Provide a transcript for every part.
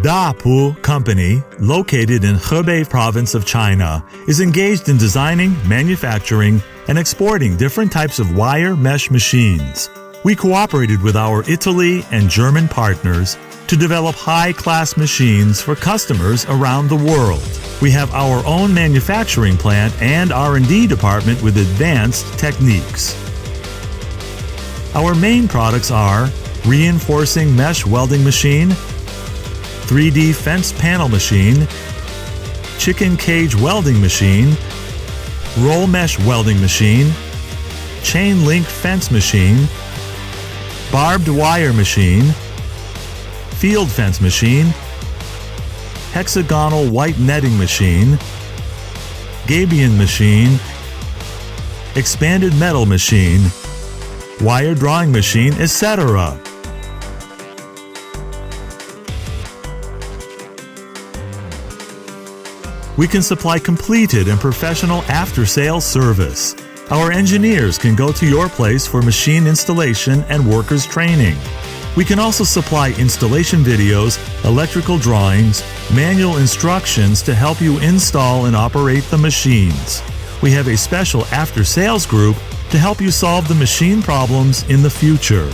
DAPU company, located in Hebei province of China, is engaged in designing, manufacturing, and exporting different types of wire mesh machines. We cooperated with our Italy and German partners to develop high-class machines for customers around the world. We have our own manufacturing plant and R&D department with advanced techniques. Our main products are reinforcing mesh welding machine, 3D fence panel machine, chicken cage welding machine, roll mesh welding machine, chain link fence machine, barbed wire machine, field fence machine, hexagonal white netting machine, gabion machine, expanded metal machine, wire drawing machine, etc. We can supply completed and professional after-sales service. Our engineers can go to your place for machine installation and workers training. We can also supply installation videos, electrical drawings, manual instructions to help you install and operate the machines. We have a special after-sales group to help you solve the machine problems in the future.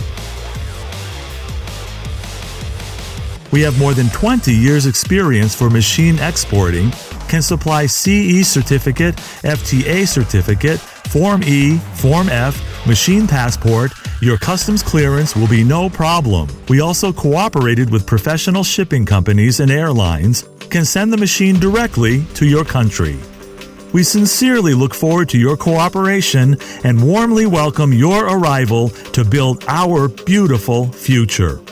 We have more than 20 years experience for machine exporting, can supply CE certificate, FTA certificate, Form E, Form F, machine passport. Your customs clearance will be no problem. We also cooperated with professional shipping companies and airlines, can send the machine directly to your country. We sincerely look forward to your cooperation and warmly welcome your arrival to build our beautiful future.